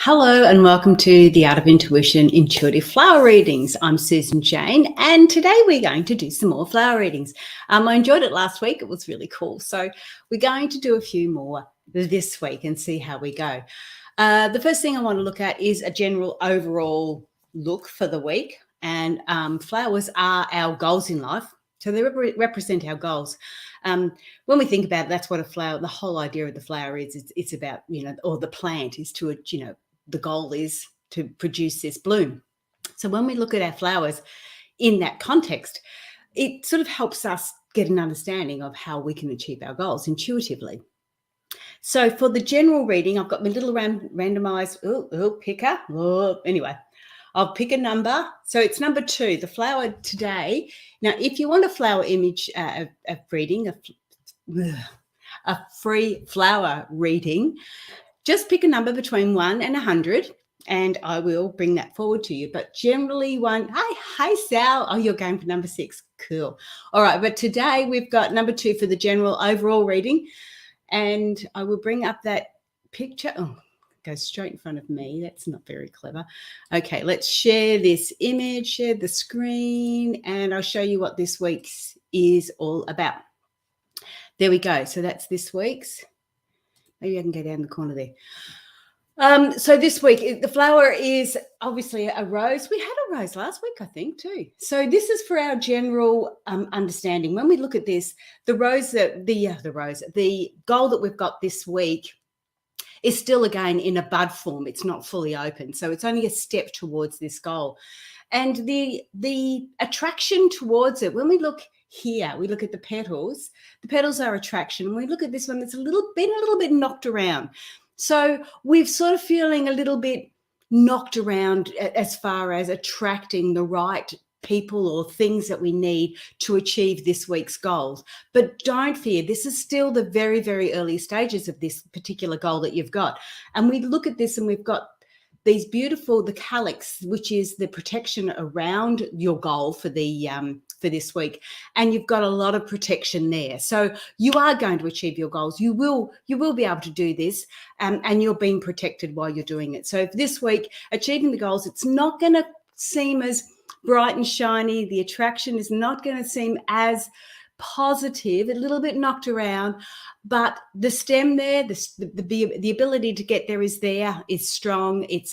Hello and welcome to the Art of Intuition Intuitive Flower Readings. I'm Susan Jane and today we're going to do some more flower readings. I enjoyed it last week. It was really cool. So we're going to do a few more this week and see how we go. The first thing I want to look at is a general overall look for the week. And flowers are our goals in life. So they represent our goals. When we think about it, that's what a flower, the whole idea of the flower is, it's about, or the plant is to, the goal is to produce this bloom. So when we look at our flowers in that context, it sort of helps us get an understanding of how we can achieve our goals intuitively. So for the general reading, I've got my little randomized picker. Anyway, I'll pick a number. So it's number 2, the flower today. Now, if you want a flower image of reading, a free flower reading, just pick a number between 1 and 100 and I will bring that forward to you. But generally hi Sal. Oh, you're going for number 6. Cool. All right. But today we've got number 2 for the general overall reading. And I will bring up that picture. Oh, it goes straight in front of me. That's not very clever. Okay, let's share this image, share the screen, and I'll show you what this week's is all about. There we go. So that's this week's. Maybe I can go down the corner there. So this week, the flower is obviously a rose. We had a rose last week, I think, too. So this is for our general understanding. When we look at this, the goal that we've got this week is still, again, in a bud form. It's not fully open. So it's only a step towards this goal. And the attraction towards it, when we look here, we look at the petals. The petals are attraction. When we look at this one, it's been a little bit knocked around. So we're sort of feeling a little bit knocked around as far as attracting the right people or things that we need to achieve this week's goals. But don't fear, this is still the very, very early stages of this particular goal that you've got. And we look at this and we've got these beautiful, the calyx, which is the protection around your goal for the for this week, and you've got a lot of protection there. So you are going to achieve your goals. You will be able to do this, and you're being protected while you're doing it. So this week, achieving the goals, it's not going to seem as bright and shiny. The attraction is not going to seem as positive, a little bit knocked around, but the stem there, the ability to get there is strong, it's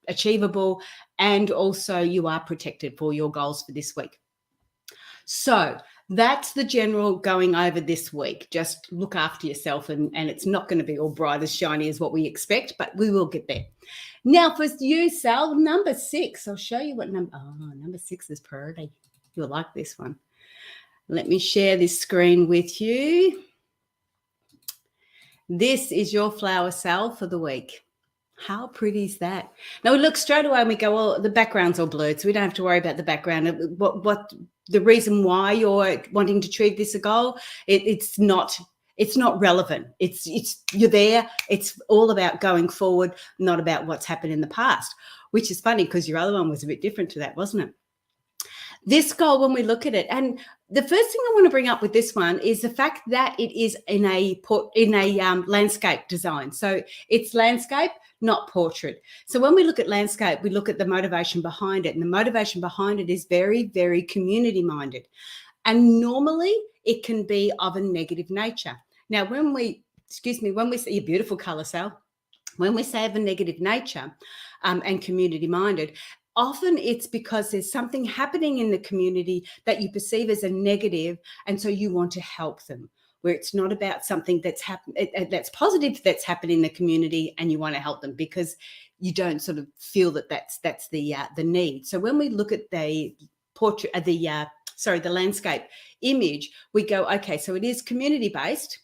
achievable, and also you are protected for your goals for this week. So that's the general going over this week. Just look after yourself, and it's not going to be all bright as shiny as what we expect, but we will get there. Now for you, Sal, number 6. I'll show you what number 6 is pretty. You'll like this one. Let me share this screen with you. This is your flower, Sal, for the week. How pretty is that? Now we look straight away and we go, well, the background's all blurred, so we don't have to worry about the background. What the reason why you're wanting to achieve this goal, it's not relevant. It's you're there. It's all about going forward, not about what's happened in the past, which is funny because your other one was a bit different to that, wasn't it? This goal, when we look at it, and the first thing I want to bring up with this one is the fact that it is in a landscape design. So it's landscape, not portrait. So when we look at landscape, we look at the motivation behind it, and the motivation behind it is very, very community minded. And normally it can be of a negative nature. Now, when we say your beautiful color, Sal, when we say of a negative nature and community minded, often it's because there's something happening in the community that you perceive as a negative, and so you want to help them, where it's not about something that's positive that's happened in the community and you want to help them because you don't sort of feel that that's the need. So when we look at the portrait, the landscape image, we go, okay, so it is community based.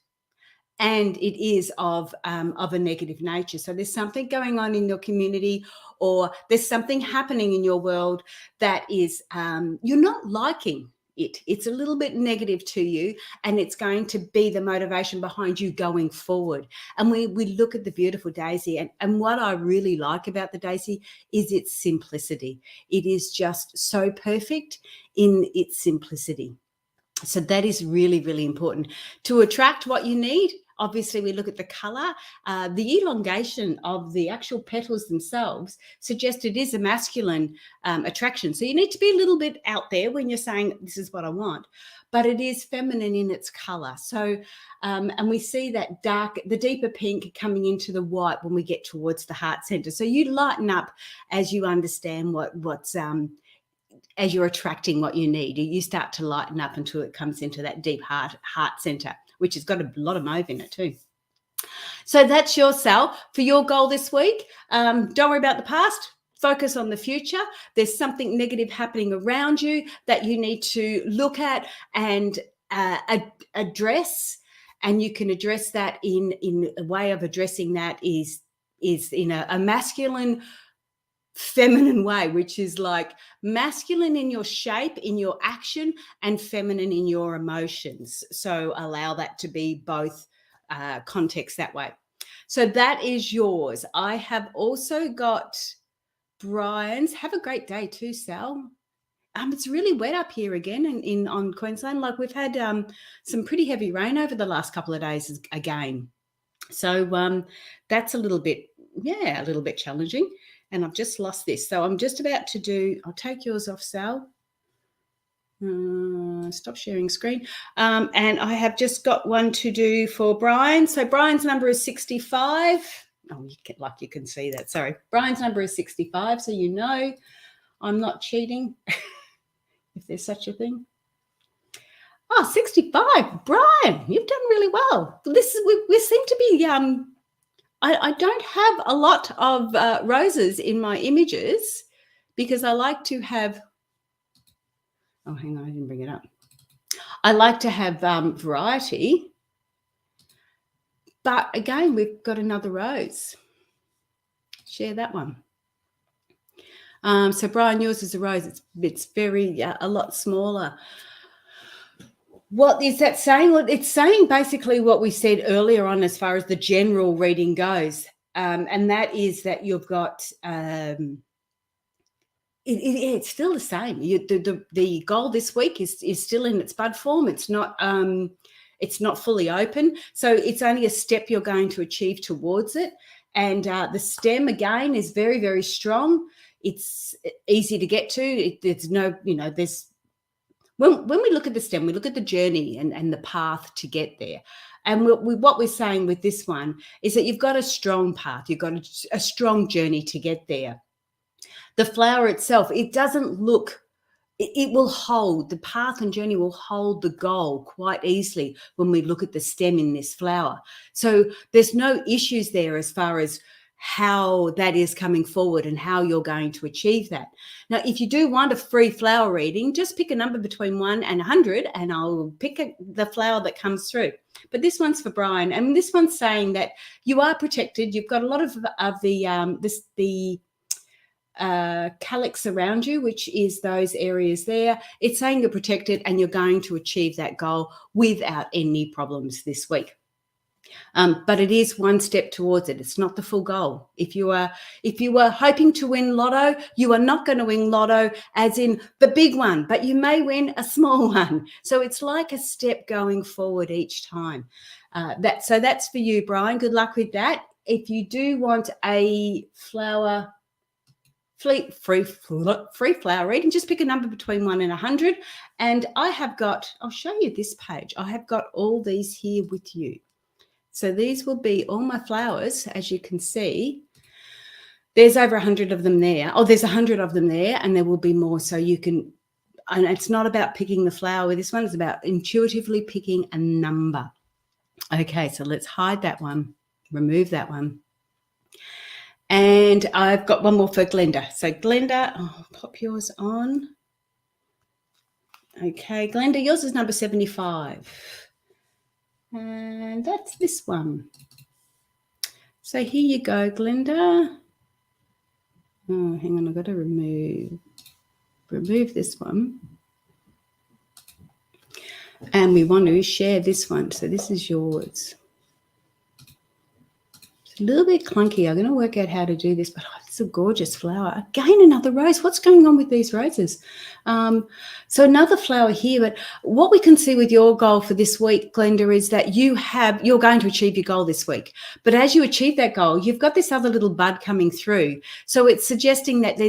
And it is of a negative nature. So there's something going on in your community, or there's something happening in your world that is you're not liking it. It's a little bit negative to you, and it's going to be the motivation behind you going forward. And we look at the beautiful daisy, and what I really like about the daisy is its simplicity. It is just so perfect in its simplicity. So that is really, really important to attract what you need. obviously we look at the color. The elongation of the actual petals themselves suggest it is a masculine attraction. So you need to be a little bit out there when you're saying, this is what I want. But it is feminine in its color. So, and we see that the deeper pink coming into the white when we get towards the heart center. So you lighten up as you understand what's as you're attracting what you need. You start to lighten up until it comes into that deep heart center, which has got a lot of mauve in it too. So that's your Sal for your goal this week. Don't worry about the past. Focus on the future. There's something negative happening around you that you need to look at and address. And you can address that in a way of addressing that is in a masculine, feminine way, which is like masculine in your shape, in your action, and feminine in your emotions. So allow that to be both context that way. So that is yours. I have also got Brian's. Have a great day too, Sal. It's really wet up here again on Queensland. Like we've had some pretty heavy rain over the last couple of days again. So that's a little bit challenging. And I've just lost this. So I'm just about to do, I'll take yours off, Sal. Stop sharing screen. And I have just got one to do for Brian. So Brian's number is 65. Oh, you can see that. Sorry. Brian's number is 65. So you know I'm not cheating, if there's such a thing. Oh, 65. Brian, you've done really well. We seem to be, I don't have a lot of roses in my images because I like to have, oh, hang on, I didn't bring it up. I like to have variety. But again, we've got another rose. Share that one. So Brian, yours is a rose. It's very, a lot smaller. What is that saying? Well, it's saying basically what we said earlier on as far as the general reading goes. And that is that you've got, it's still the same. The goal this week is still in its bud form. It's not fully open. So it's only a step you're going to achieve towards it. And the stem, again, is very, very strong. It's easy to get to. There's no, there's, when we look at the stem, we look at the journey and the path to get there. And what we're saying with this one is that you've got a strong path. You've got a strong journey to get there. The flower itself, it doesn't look, it will hold, the path and journey will hold the goal quite easily when we look at the stem in this flower. So there's no issues there as far as how that is coming forward and how you're going to achieve that. Now, if you do want a free flower reading, just pick a number between 1 and 100 and I'll pick the flower that comes through. But this one's for Brian, and this one's saying that you are protected. You've got a lot of the calyx around you, which is those areas there. It's saying you're protected and you're going to achieve that goal without any problems this week. But it is one step towards it. It's not the full goal. If you were hoping to win lotto, you are not going to win lotto as in the big one, but you may win a small one. So it's like a step going forward each time. So that's for you, Brian. Good luck with that. If you do want a flower free flower reading, just pick a number between 1 and 100. And I'll show you this page. I have got all these here with you. So these will be all my flowers, as you can see. There's over 100 of them there. Oh, there's 100 of them there, and there will be more. So you can, and it's not about picking the flower with this one. It's about intuitively picking a number. Okay, so let's hide that one, remove that one. And I've got one more for Glenda. So Glenda, I'll pop yours on. Okay, Glenda, yours is number 75. And that's this one. So here you go, Glenda. Oh, hang on, I've got to remove this one. And we want to share this one. So this is yours. It's a little bit clunky. I'm going to work out how to do this, but it's a gorgeous flower. Again, another rose. What's going on with these roses? So another flower here, but what we can see with your goal for this week, Glenda, is that you're going to achieve your goal this week. But as you achieve that goal, you've got this other little bud coming through. So it's suggesting that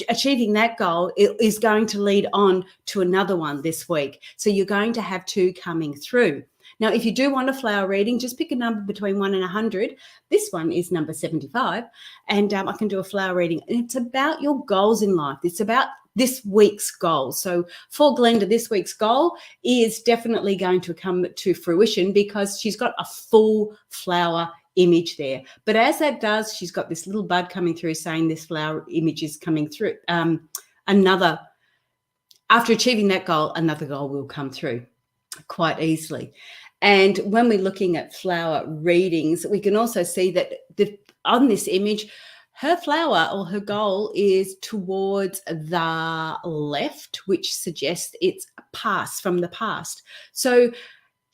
achieving that goal is going to lead on to another one this week. So you're going to have two coming through. Now, if you do want a flower reading, just pick a number between 1 and 100. This one is number 75, and I can do a flower reading. And it's about your goals in life. It's about this week's goal. So for Glenda, this week's goal is definitely going to come to fruition because she's got a full flower image there. But as that does, she's got this little bud coming through saying this flower image is coming through. After achieving that goal, another goal will come through quite easily. And when we're looking at flower readings, we can also see that on this image, her flower or her goal is towards the left, which suggests it's past, from the past. So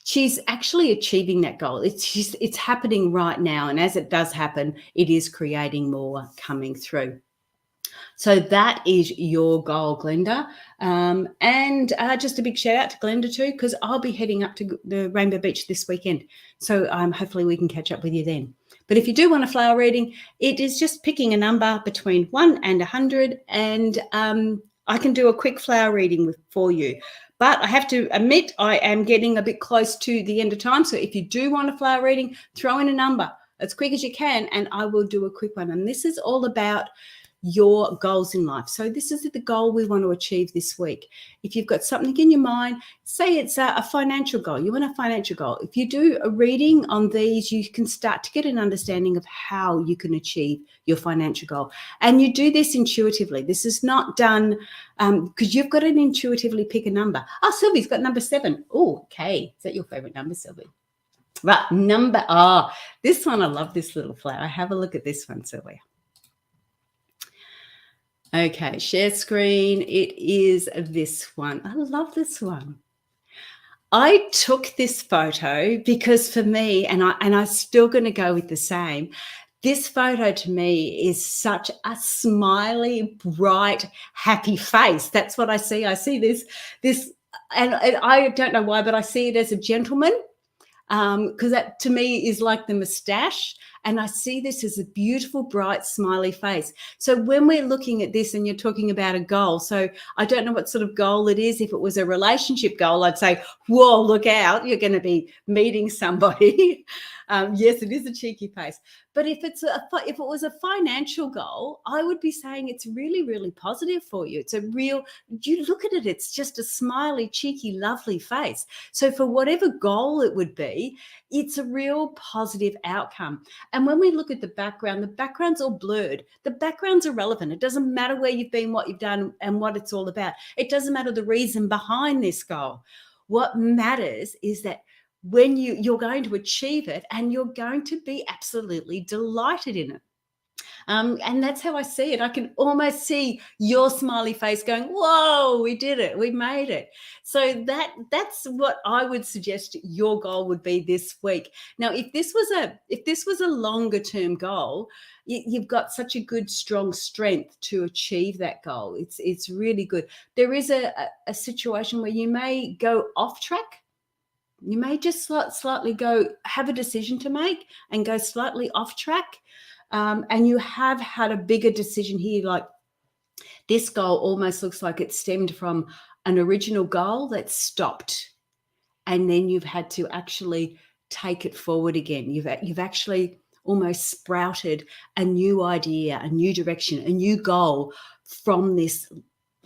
she's actually achieving that goal. It's happening right now. And as it does happen, it is creating more coming through. So that is your goal, Glenda. And just a big shout out to Glenda too, because I'll be heading up to the Rainbow Beach this weekend. So hopefully we can catch up with you then. But if you do want a flower reading, it is just picking a number between 1 and 100, and I can do a quick flower reading for you. But I have to admit, I am getting a bit close to the end of time. So if you do want a flower reading, throw in a number as quick as you can, and I will do a quick one. And this is all about your goals in life. So this is the goal we want to achieve this week. If you've got something in your mind, say it's a financial goal. You want a financial goal. If you do a reading on these, you can start to get an understanding of how you can achieve your financial goal. And you do this intuitively. This is not done because you've got to intuitively pick a number. Oh, Sylvie's got number 7. Oh, okay. Is that your favorite number, Sylvie? Right, this one, I love this little flower. Have a look at this one, Sylvia. Okay, share screen. It is this one. I love this one. I took this photo because for me, and I'm still going to go with the same, this photo to me is such a smiley, bright, happy face. That's what I see. I see this, and I don't know why, but I see it as a gentleman. Because that to me is like the moustache, and I see this as a beautiful, bright, smiley face. So when we're looking at this and you're talking about a goal, so I don't know what sort of goal it is. If it was a relationship goal, I'd say, whoa, look out, you're going to be meeting somebody. Yes, it is a cheeky face. But if it was a financial goal, I would be saying it's really, really positive for you. You look at it, it's just a smiley, cheeky, lovely face. So for whatever goal it would be, it's a real positive outcome. And when we look at the background's all blurred. The background's irrelevant. It doesn't matter where you've been, what you've done, and what it's all about. It doesn't matter the reason behind this goal. What matters is that when you're going to achieve it and you're going to be absolutely delighted in it. And that's how I see it. I can almost see your smiley face going, whoa, we did it. We made it. So that's what I would suggest your goal would be this week. Now, if this was a longer term goal, you've got such a good, strong strength to achieve that goal. It's really good. There is a situation where you may go off track. You may just slightly have a decision to make and go slightly off track. And you have had a bigger decision here, like this goal almost looks like it stemmed from an original goal that stopped. And then you've had to actually take it forward again. You've actually almost sprouted a new idea, a new direction, a new goal from this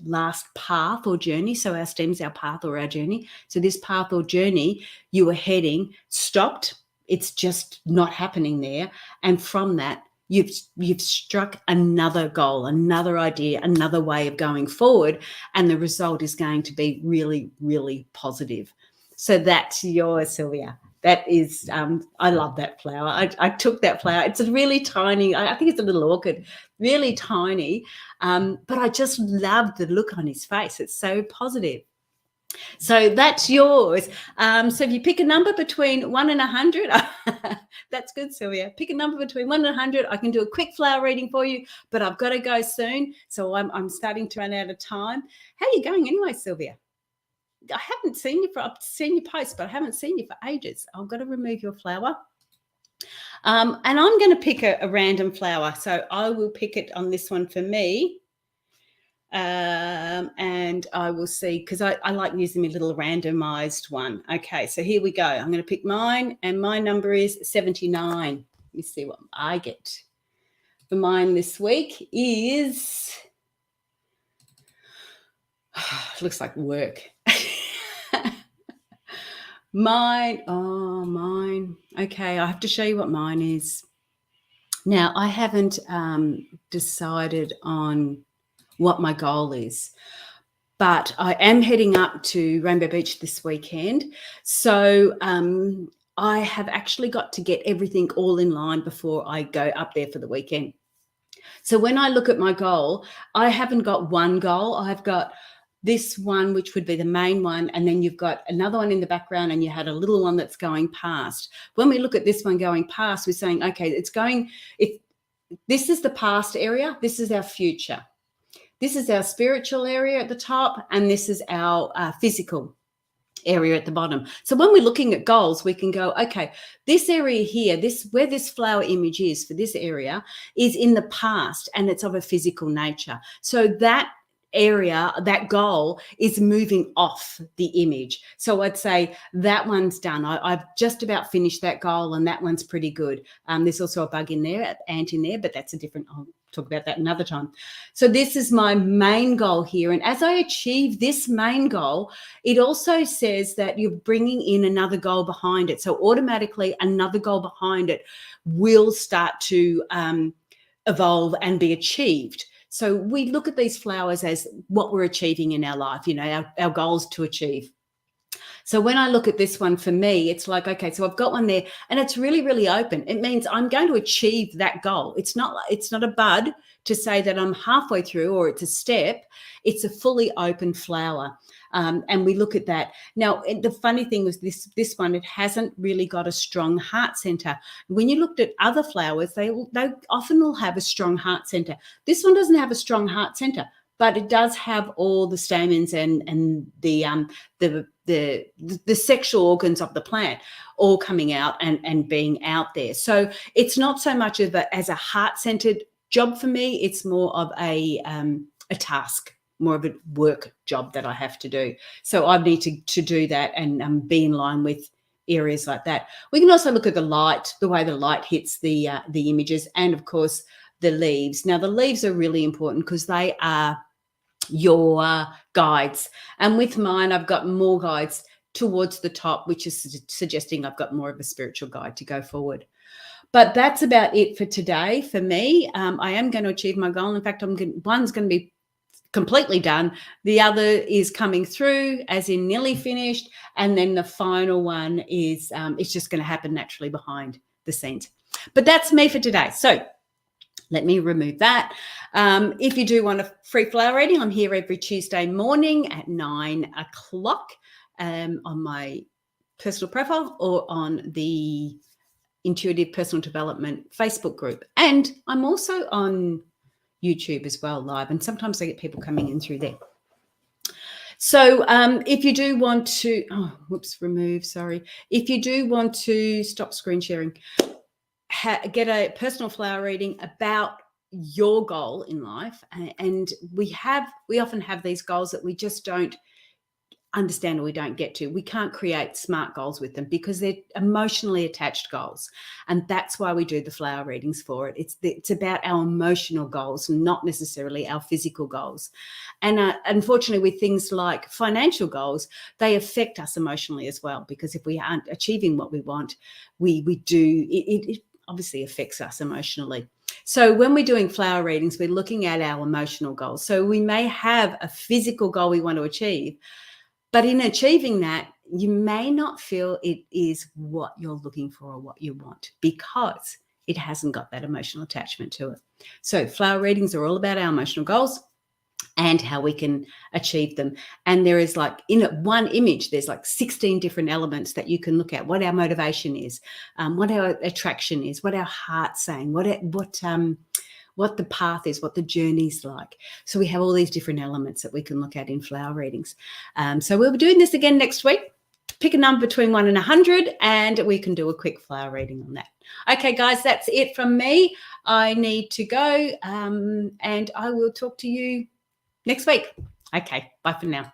last path or journey. So our stem's our path or our journey. So this path or journey you were heading stopped. It's just not happening there. And from that, you've struck another goal, another idea, another way of going forward. And the result is going to be really, really positive. So that's yours, Sylvia. That is, I love that flower. I took that flower. It's a really tiny, I think it's a little orchid, really tiny. But I just love the look on his face. It's so positive. So that's yours. So if you pick a number between 1 and 100, that's good, Sylvia. Pick a number between 1 and 100. I can do a quick flower reading for you, but I've got to go soon. So I'm starting to run out of time. How are you going anyway, Sylvia? I haven't seen you I've seen your post, but I haven't seen you for ages. I've got to remove your flower. And I'm going to pick a random flower. So I will pick it on this one for me. And I will see, because I like using my little randomized one. Okay, so here we go. I'm going to pick mine, and my number is 79. Let me see what I get for mine this week is, looks like work. Mine. Okay, I have to show you what mine is. Now, I haven't decided on what my goal is, but I am heading up to Rainbow Beach this weekend. So I have actually got to get everything all in line before I go up there for the weekend. So when I look at my goal, I haven't got one goal. I've got this one, which would be the main one, and then you've got another one in the background, and you had a little one that's going past. When we look at this one going past, we're saying, okay, if this is the past area, this is our future. This is our spiritual area at the top, and this is our physical area at the bottom. So when we're looking at goals, we can go, okay, this area here, where this flower image is for this area is in the past, and it's of a physical nature. So that area, that goal is moving off the image. So I'd say that one's done. I've just about finished that goal, and that one's pretty good. There's also a bug in there, ant in there, but that's a different, I'll talk about that another time. So this is my main goal here. And as I achieve this main goal, it also says that you're bringing in another goal behind it. So automatically another goal behind it will start to evolve and be achieved. So we look at these flowers as what we're achieving in our life, our goals to achieve. So when I look at this one, for me, it's like, okay, so I've got one there, and it's really, really open. It means I'm going to achieve that goal. It's not a bud to say that I'm halfway through or it's a step. It's a fully open flower. And we look at that. Now, the funny thing was this one, it hasn't really got a strong heart center. When you looked at other flowers, they often will have a strong heart center. This one doesn't have a strong heart center, but it does have all the stamens and the sexual organs of the plant all coming out and being out there. So it's not so much as a heart-centered job for me. It's more of a task, more of a work job that I have to do. So I need to do that and be in line with areas like that. We can also look at the light, the way the light hits the images, and of course the leaves. Now the leaves are really important because they are your guides, and with mine I've got more guides towards the top, which is suggesting I've got more of a spiritual guide to go forward. But that's about it for today for me. I am going to achieve my goal. In fact, one's going to be completely done, the other is coming through, as in nearly finished, and then the final one is it's just going to happen naturally behind the scenes. But that's me for today. So let me remove that. If you do want a free flower reading, I'm here every Tuesday morning at 9 o'clock on my personal profile or on the Intuitive Personal Development Facebook group. And I'm also on YouTube as well, live. And sometimes I get people coming in through there. So if you do want to, If you do want to stop screen sharing, get a personal flower reading about your goal in life, and we often have these goals that we just don't understand or we don't get to. We can't create smart goals with them because they're emotionally attached goals, and that's why we do the flower readings for it. It's about our emotional goals, not necessarily our physical goals. And unfortunately, with things like financial goals, they affect us emotionally as well, because if we aren't achieving what we want, it obviously affects us emotionally. So when we're doing flower readings, we're looking at our emotional goals. So we may have a physical goal we want to achieve, but in achieving that, you may not feel it is what you're looking for or what you want, because it hasn't got that emotional attachment to it. So flower readings are all about our emotional goals. and how we can achieve them. And there is like in one image, there's like 16 different elements that you can look at. What our motivation is, what our attraction is, what our heart's saying, what the path is, what the journey's like. So we have all these different elements that we can look at in flower readings. So we'll be doing this again next week. Pick a number between 1 and 100, and we can do a quick flower reading on that. Okay, guys, that's it from me. I need to go, and I will talk to you next week. Okay, bye for now.